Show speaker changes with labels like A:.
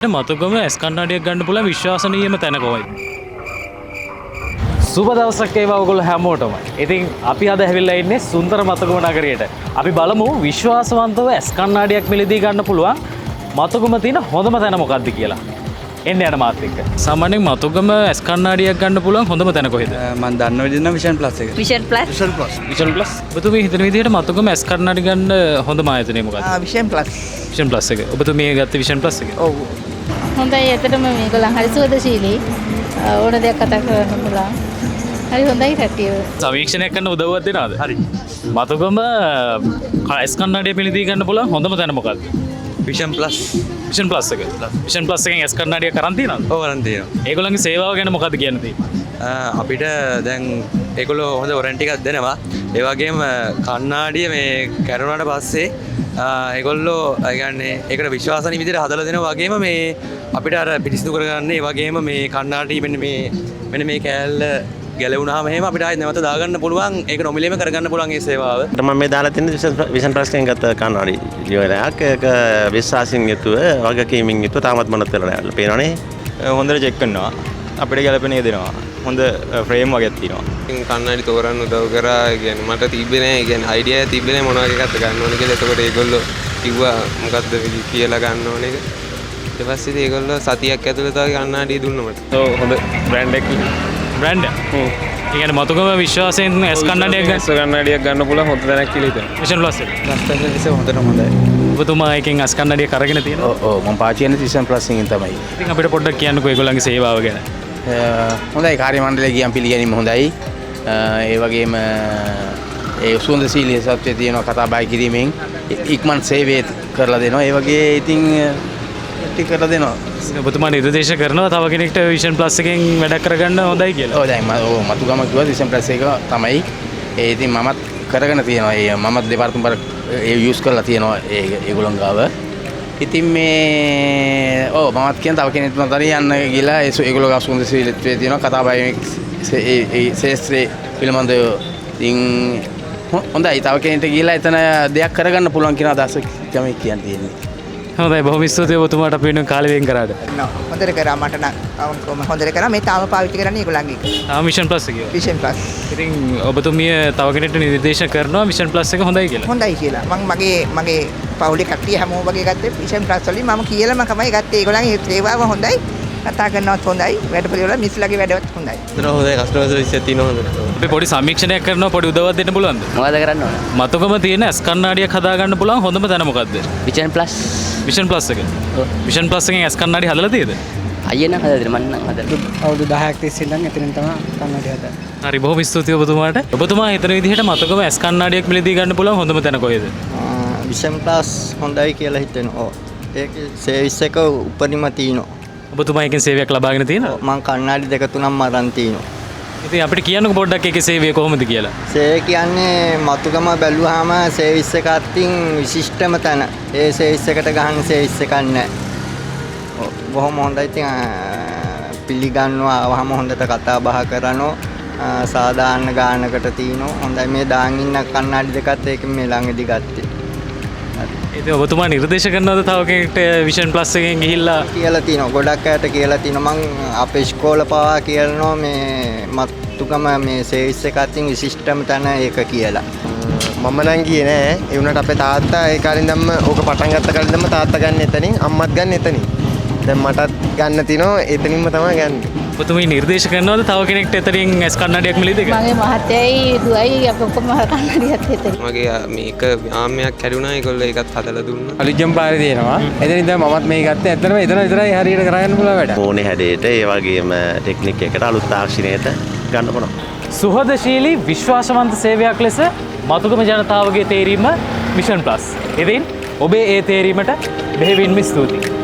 A: මතුගම ඇස් කණ්ණාඩියක් ගන්න පුළුවන් විශ්වාසනීයම තැන කොහොමද? සුබ දවසක් වේවා ඔයගොල්ලෝ හැමෝටම. ඉතින් අපි අද ඇවිල්ලා ඉන්නේ සුන්දර මතුගම නගරයට. අපි බලමු විශ්වාසවන්තව ඇස් කණ්ණාඩියක් මිලදී ගන්න පුළුවන් මතුගම තියෙන හොඳම තැන මොකක්ද කියලා. එන්න යන මාත් එක්ක. සාමාන්‍යයෙන් මතුගම ඇස් කණ්ණාඩියක් ගන්න පුළුවන් හොඳම තැන කොහෙද?
B: මම දන්න විදිහ නම් විෂන් ප්ලස් එක.
A: Vision plus. ඔබතුමී හිතන විදිහට මතුගම ඇස් කණ්ණාඩි ගන්න හොඳම ආයතනය මොකක්ද?
C: Vision plus.
A: විෂන් ප්ලස් එක. ඔබතුමී ගත්තේ විෂන් ප්ලස් එක?
C: ඔව්.
D: හොඳයි ඇත්තටම මේගොල්ලන් හරි සුවදශීලී ඕන දෙයක් කතා කරන්න පුළුවන්. හරි හොඳයි කට්ටිය.
A: සමීක්ෂණයක් කරන්න උදව්වක් දෙනවද? හරි. මතුගම ඇස් කණ්ණාඩිය මිලදී ගන්න පුළුවන් හොඳම තැන මොකක්ද?
B: Vision plus.
A: විෂන් ප්ලස් එක. විෂන් ප්ලස් එකෙන් ඇස් කණ්ණාඩිය කරන් තියනවද?
B: ඔව් කරන් තියෙනවා.
A: ඒගොල්ලන්ගේ සේවාව ගැන මොකක්ද කියන්න තියෙන්නේ?
B: අපිට දැන් ඒගොල්ලෝ හොඳ වොරන්ටි එකක් දෙනවා. ඒ වගේම කණ්ණාඩිය මේ කරුණාට පස්සේ ඒගොල්ලෝ කියන්නේ ඒකට විශ්වාසනීය විදිහට හදලා දෙනවා වගේම මේ අපිට අර පිරිසිදු කරගන්න ඒ වගේම මේ කණ්ණාඩි මෙන්න මේ කෑල්ල ගැලවුණාම එහෙම අපිට ආයෙත් නැවත දාගන්න පුළුවන් ඒක නොමිලේම කරගන්න පුළුවන් ඒ සේවාව.
E: මම මේ දාලා තියෙන විෂන් ප්ලස් එකෙන් ගත්ත කණ්ණාඩි ජීවනයක් ඒක විශ්වාසයෙන් යුතුව වගකීමෙන් යුතුව තාමත් මොනත් වෙලා නැහැ. පේනවනේ.
F: හොඳට චෙක් කරනවා. අපිට ගැලපෙන එක දෙනවා. හොඳ ෆ්‍රේම් වගේක් තියෙනවා.
G: කන්නඩි තෝරන්න උදව් කරා කියන්නේ මට තිබ්බේ නැහැ කියන්නේ අයිඩියා තිබ්බේ නැහැ මොනවා එකක්ද ගන්න ඕනේ කියලා. එතකොට ඒගොල්ලෝ කිව්වා මොකද්ද කියලා ගන්න ඕනේ එක. ඊට පස්සේ ඒගොල්ලෝ සතියක් ඇතුළත වගේ කන්නඩි දුන්නා මට.
F: ඔව් හොඳ බ්‍රෑන්ඩ් එකක්.
A: බ්‍රෑන්ඩ් එක. ඒ කියන්නේ මතුගම විශ්වාසයෙන් ඇස් කණ්ණාඩියක්
F: ගන්න පුළුවන් හොඳ තැනක් කියලා හිතනවා.
A: විෂන් ප්ලස් එක.
B: ප්ලස් එක හොඳට හොඳයි.
A: ඔබතුමා එකෙන් ඇස් කණ්ණාඩිය කරගෙන තියෙනවා?
B: ඔව් මම පාවිච්චි කරන විෂන් ප්ලස් එකෙන් තමයි.
A: ඉතින් අපිට පොඩ්ඩක් කියන්නකෝ ඒගොල්ලන්ගේ සේවාව ගැන.
B: හොඳයි කාර්ය මණ්ඩලයේ ගියන් පිළිගැනීම හොඳයි. ඒ වගේම ඒ සුවඳශීලී සත්‍යය තියෙනවා කතා බහ කිරීමෙන් ඉක්මන් සේවය කරලා දෙනවා. ඒ වගේ ඉතින් ටික කරලා දෙනවා.
A: ඔබතුමා නිර්දේශ කරනවා තව කෙනෙක්ට විෂන් ප්ලස් එකෙන් වැඩක් කරගන්න හොඳයි කියලා.
B: ඔව් දැන් මතුගම කිව්වා විෂන් ප්ලස් එක තමයි. ඒ ඉතින් මමත් කරගෙන තියෙනවා. ඒ මමත් දෙපාර්තමේන්තුවල ඒ යූස් කරලා තියෙනවා ඒගොල්ලෝ ගාව. ඉතින් මේ මමත් කියන තව කෙනෙක් මතර යන්න ගිහලා ඒගොල්ලෝ ගාව සුවඳශීලීත්වයේ තියෙනවා කතා බහේ ඒ ශේෂ්ත්‍රයේ පිළිබඳව ඉතින් හොඳයි තව කෙනෙක්ට ගිහලා එතන දෙයක් කරගන්න පුළුවන් කියන අදහස තමයි කියන්න තියෙන්නේ.
A: හොඳයි බොහොම ස්තුතියි ඔබතුමාට අපි වෙන කාලෙ වෙන් කරාට.
C: හොඳට කරා මට නම් හොඳට කරා මේ තාම පාවිච්චි කරන්නේ ඒගොල්ලන්ගේ.
A: තාම විෂන් ප්ලස් එක.
C: Vision plus.
A: ඉතින් ඔබතුමිය තව කෙනෙක්ට නිර්දේශ කරනවා විෂන් ප්ලස් එක හොඳයි කියලා.
C: හොඳයි කියලා. මම මගේ පවුලේ කට්ටිය හැමෝම වගේ ගත්තේ විෂන් ප්ලස් වලින් මම කියලාම තමයි ගත්තේ. ඒගොල්ලන්ගේ සේවාව හොඳයි. කතා කරනවත් හොඳයි. වැඩපිළිවෙල මිස්ලාගේ වැඩවත් හොඳයි.
B: ඒතර හොඳයි කස්ටමර් සර්විස් එක තියෙනවා හොඳට.
A: අපි පොඩි සමීක්ෂණයක් කරනවා පොඩි උදව්වක් දෙන්න පුළුවන්ද?
H: මොකද කරන්න ඕන?
A: මතුගම තියෙන ඇස් කණ්ණාඩියක් හදාගන්න පුළුවන් හොඳම තැන මොකද්ද?
H: Vision plus.
A: විෂන් ප්ලස් එක. විෂන් ප්ලස් එකෙන් ඇස් කණ්ණාඩි හදලා තියෙද?
H: අයියේ නම් හදලා මම නම් හදලා.
C: අවුරුදු 10ක් තිස්සේ ඉඳන් එතනින් තමයි කන්නඩි හදන්නේ.
A: හරි බොහොම ස්තුතියි ඔබතුමාට. ඔබතුමා හිතන විදිහට මතුගම ඇස් කණ්ණාඩියක් මිලදී ගන්න පුළුවන් හොඳම තැන කොහෙද?
I: විෂන් ප්ලස් හොඳයි කියලා හිතෙනවා. ඒකේ සර්විස් එක උපරිම තියෙනවා.
A: ඔබතුමා එකෙන් සේවයක් ලබාගෙන තියෙනවද?
I: මම කන්නඩි දෙක තුනක් අරන් තියෙනවා.
A: ඉතින් අපිට කියන්නකෝ පොඩ්ඩක් ඒකේ සේවය කොහොමද කියලා.
I: සේ කියන්නේ මතුගම බැලුවාම සර්විස් එක අතින් විශිෂ්ටම තැන. ඒ සර්විස් එකට ගහන සර්විස් එකක් නැහැ. බොහොම හොඳයි. ඉතින් පිළිගන්නවා ආවම හොඳට කතා බහ කරනවා. සාධාරණ ගානකට තිනවා. හොඳයි මේ දාන් ඉන්න කන්නඩි දෙකත් ඒක මේ ළඟදී ගත්තේ.
A: ඉතින් ඔබතුමා නිර්දේශ කරනවද තව කෙනෙක්ට විෂන් ප්ලස් එකෙන් ගිහිල්ලා
I: කියලා තිනවා. ගොඩක් අයට කියලා තිනවා. මං අපේ ඉස්කෝල පවා කියනවා මේ මතුගම මේ සර්විස් එක අතින් විශිෂ්ටම තැන ඒක කියලා.
J: මම නම් ගියේ නෑ. ඒ වුණාට අපේ තාත්තා ඒ කාලේ ඉඳන්ම ඕක පටන් ගත්ත කාලේ ඉඳන්ම තාත්තා ගන්න එතනින් අම්මත් ගන්න එතනින්. දැන් මටත් ගන්න තිනවා එතනින්ම තමයි ගන්නේ.
A: ඔබතුමී නිර්දේශ කරනවද තව කෙනෙක්ට එතනින් ඇස් කණ්ණාඩියක් මිලදී ගන්න?
D: මගේ මහත්තයයි දුවයි අපි ඔක්කොම කන්නඩියක් හිතේ.
G: මගේ මේක ආම්මයක් කැඩුනා ඒගොල්ලෝ ඒකත් හදලා දුන්නා.
B: අලුත්ජම් පාරේ තියෙනවා. එතන ඉඳන් මමත් මේක ගත්තා. ඇත්තටම එතන විතරයි හරියට කරගන්න පුළුවන් වැඩ.
E: ඕනේ හැඩයට ඒ වගේම ටෙක්නික් එකට අලුත් තාක්ෂණයට ගන්න පුළුවන්.
A: සුහදශීලී විශ්වාසවන්ත සේවයක් ලෙස මතුගම ජනතාවගේ තේරීම විෂන් ප්ලස්. ඉතින් ඔබේ ඒ තේරීමට බෙහෙවින්ම ස්තුතියි.